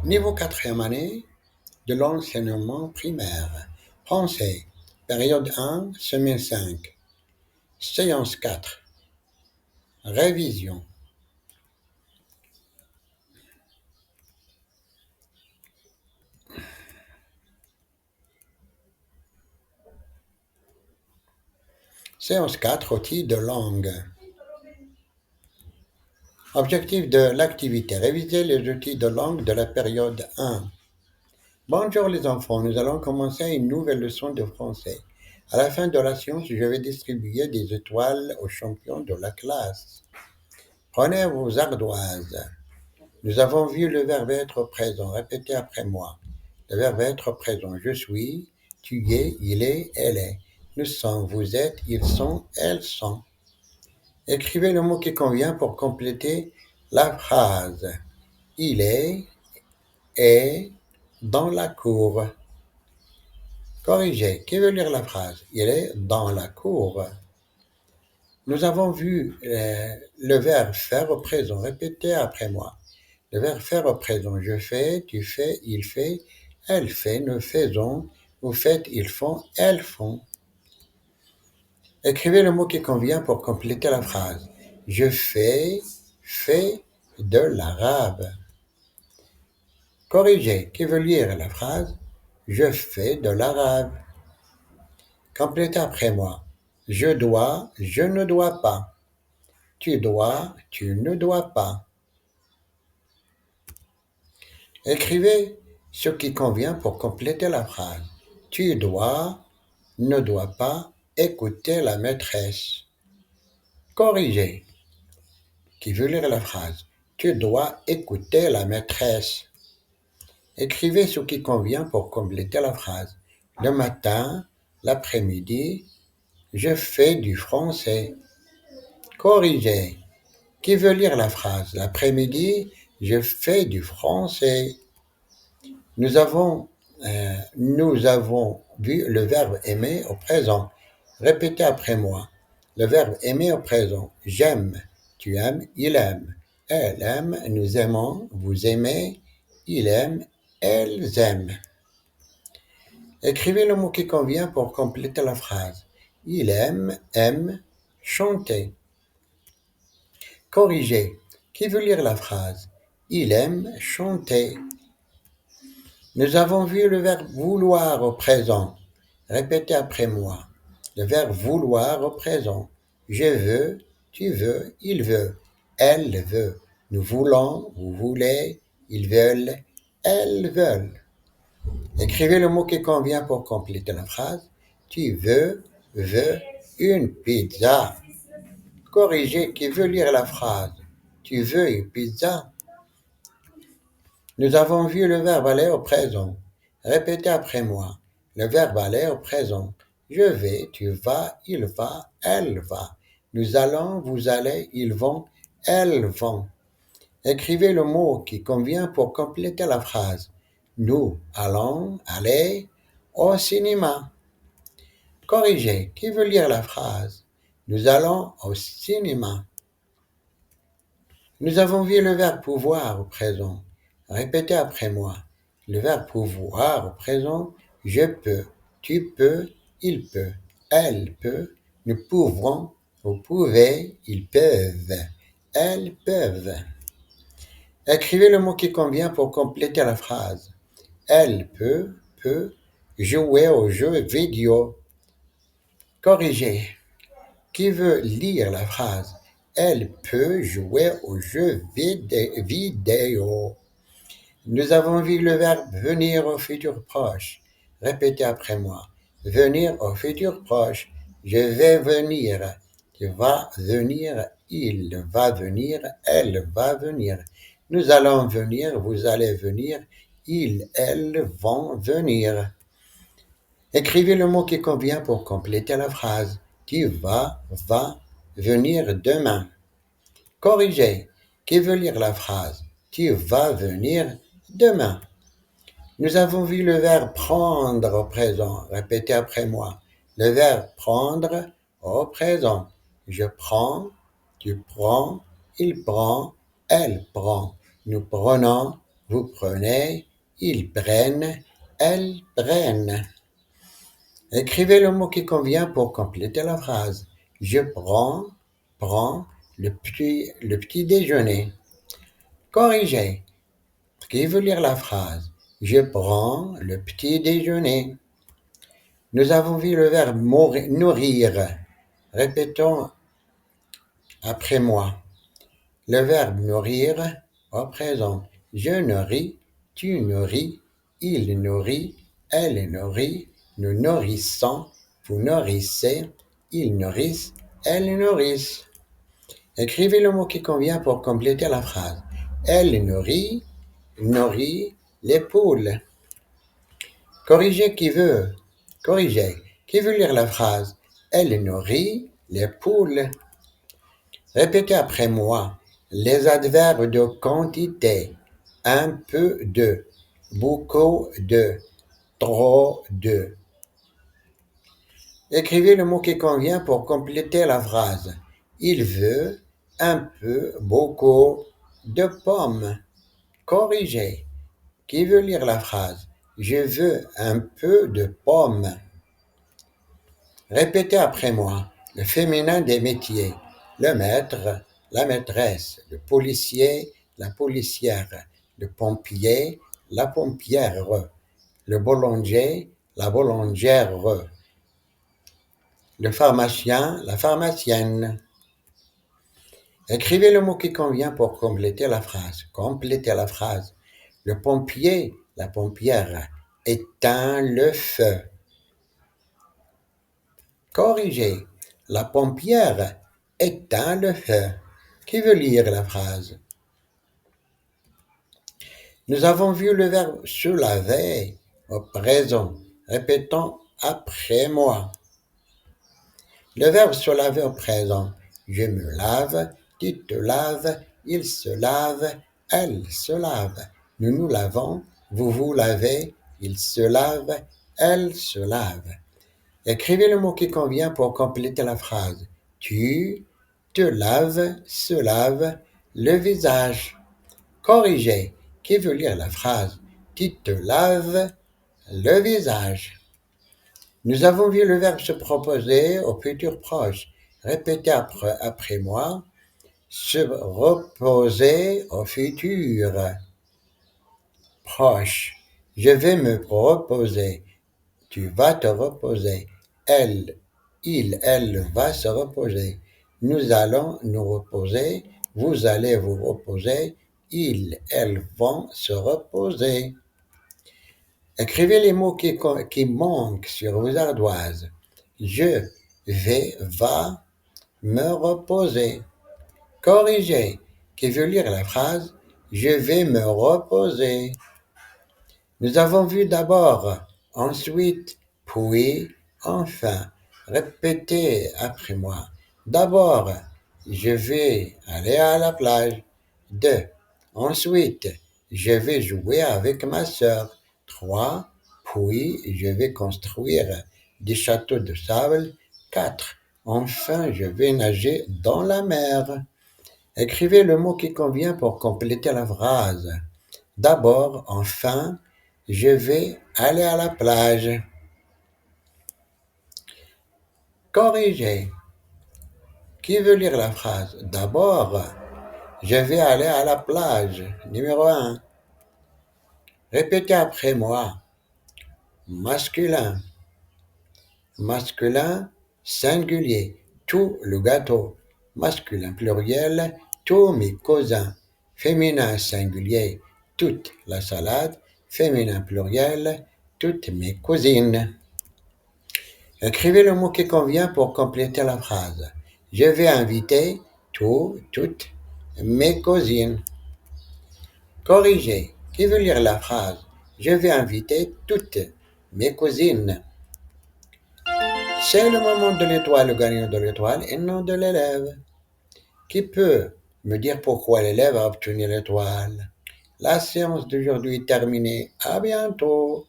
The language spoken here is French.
Niveau quatrième année de l'enseignement primaire. Français, période 1, semaine 5. Séance 4. Révision. Séance 4, outils de langue. Objectif de l'activité, réviser les outils de langue de la période 1. Bonjour les enfants, nous allons commencer une nouvelle leçon de français. À la fin de la séance, je vais distribuer des étoiles aux champions de la classe. Prenez vos ardoises. Nous avons vu le verbe être présent. Répétez après moi. Le verbe être présent. Je suis, tu es, il est, elle est. Nous sommes, vous êtes, ils sont, elles sont. Écrivez le mot qui convient pour compléter la phrase. Il est dans la cour. Corrigez. Qui veut lire la phrase? Il est dans la cour. Nous avons vu le verbe faire au présent. Répétez après moi. Le verbe faire au présent. Je fais, tu fais, il fait, elle fait, nous faisons, vous faites, ils font, elles font. Écrivez le mot qui convient pour compléter la phrase. Je fais de l'arabe. Corrigez. Qui veut lire la phrase? Je fais de l'arabe. Complétez après moi. Je dois, je ne dois pas. Tu dois, tu ne dois pas. Écrivez ce qui convient pour compléter la phrase. Tu dois, ne dois pas écouter la maîtresse. Corrigez. Qui veut lire la phrase? Tu dois écouter la maîtresse. Écrivez ce qui convient pour compléter la phrase. Le matin, l'après-midi, je fais du français. Corrigez. Qui veut lire la phrase? L'après-midi, je fais du français. Nous avons vu le verbe aimer au présent. Répétez après moi. Le verbe aimer au présent. J'aime, tu aimes, il aime. Elle aime, nous aimons, vous aimez, il aime, elles aiment. Écrivez le mot qui convient pour compléter la phrase. Il aime, chanter. Corrigez. Qui veut lire la phrase? Il aime chanter. Nous avons vu le verbe vouloir au présent. Répétez après moi. Le verbe vouloir au présent. Je veux, tu veux, il veut, elle veut. Nous voulons, vous voulez, ils veulent, elles veulent. Écrivez le mot qui convient pour compléter la phrase. Tu veux une pizza. Corrigez qui veut lire la phrase. Tu veux une pizza. Nous avons vu le verbe aller au présent. Répétez après moi. Le verbe aller au présent. Je vais, tu vas, il va, elle va. Nous allons, vous allez, ils vont, elles vont. Écrivez le mot qui convient pour compléter la phrase. Nous allons aller au cinéma. Corrigez. Qui veut lire la phrase? Nous allons au cinéma. Nous avons vu le verbe pouvoir au présent. Répétez après moi. Le verbe pouvoir au présent. Je peux, tu peux, il peut, elle peut, nous pouvons, vous pouvez, ils peuvent, elles peuvent. Écrivez le mot qui convient pour compléter la phrase. Elle peut jouer aux jeux vidéo. Corrigez. Qui veut lire la phrase? Elle peut jouer aux jeux vidéo. Nous avons vu le verbe venir au futur proche. Répétez après moi. Venir au futur proche. Je vais venir. Tu vas venir. Il va venir. Elle va venir. Nous allons venir. Vous allez venir. Ils, elles vont venir. Écrivez le mot qui convient pour compléter la phrase. Tu va venir demain. Corrigez. Qui veut lire la phrase? Tu vas venir demain. Nous avons vu le verbe prendre au présent. Répétez après moi. Le verbe prendre au présent. Je prends, tu prends, il prend, elle prend. Nous prenons, vous prenez, ils prennent, elles prennent. Écrivez le mot qui convient pour compléter la phrase. Je prends le petit déjeuner. Corrigez. Qui veut lire la phrase? Je prends le petit déjeuner. Nous avons vu le verbe nourrir. Répétons après moi. Le verbe nourrir au présent. Je nourris, tu nourris, il nourrit, elle nourrit, nous nourrissons, vous nourrissez, ils nourrissent, elles nourrissent. Écrivez le mot qui convient pour compléter la phrase. Elle nourrit les poules. Corrigez qui veut. Corrigez. Qui veut lire la phrase? Elle nourrit les poules. Répétez après moi. Les adverbes de quantité. Un peu de. Beaucoup de. Trop de. Écrivez le mot qui convient pour compléter la phrase. Il veut un peu, beaucoup de pommes. Corrigez. Qui veut lire la phrase? Je veux un peu de pommes. Répétez après moi. Le féminin des métiers. Le maître, la maîtresse. Le policier, la policière. Le pompier, la pompière. Le boulanger, la boulangère. Le pharmacien, la pharmacienne. Écrivez le mot qui convient pour compléter la phrase. Complétez la phrase. Le pompier, la pompière, éteint le feu. Corrigez. La pompière éteint le feu. Qui veut lire la phrase? Nous avons vu le verbe se laver au présent. Répétons après moi. Le verbe se laver au présent. Je me lave, tu te laves, il se lave, elle se lave. Nous nous lavons, vous vous lavez, il se lave, elle se lave. Écrivez le mot qui convient pour compléter la phrase. Tu te laves, se lave, le visage. Corrigez. Qui veut lire la phrase? Tu te laves le visage. Nous avons vu le verbe se proposer au futur proche. Répétez après moi. Se reposer au futur proche. Je vais me reposer. Tu vas te reposer. Elle, elle va se reposer. Nous allons nous reposer. Vous allez vous reposer. Elles vont se reposer. Écrivez les mots qui manquent sur vos ardoises. Je va me reposer. Corrigez. Qui veut lire la phrase? Je vais me reposer. Nous avons vu d'abord, ensuite, puis, enfin. Répétez après moi. D'abord, je vais aller à la plage. 2. Ensuite, je vais jouer avec ma sœur. 3. Puis, je vais construire des châteaux de sable. 4. Enfin, je vais nager dans la mer. Écrivez le mot qui convient pour compléter la phrase. D'abord, enfin, je vais aller à la plage. Corrigez. Qui veut lire la phrase? D'abord, je vais aller à la plage. Numéro 1. Répétez après moi. Masculin. Masculin, singulier. Tout le gâteau. Masculin pluriel. Tous mes cousins. Féminin singulier. Toute la salade. Féminin pluriel. Toutes mes cousines. Écrivez le mot qui convient pour compléter la phrase. Je vais inviter toutes mes cousines. Corrigez. Qui veut lire la phrase? Je vais inviter toutes mes cousines. C'est le moment de l'étoile, le gagnant de l'étoile, et non de l'élève. Qui peut me dire pourquoi l'élève a obtenu l'étoile? La séance d'aujourd'hui est terminée. À bientôt.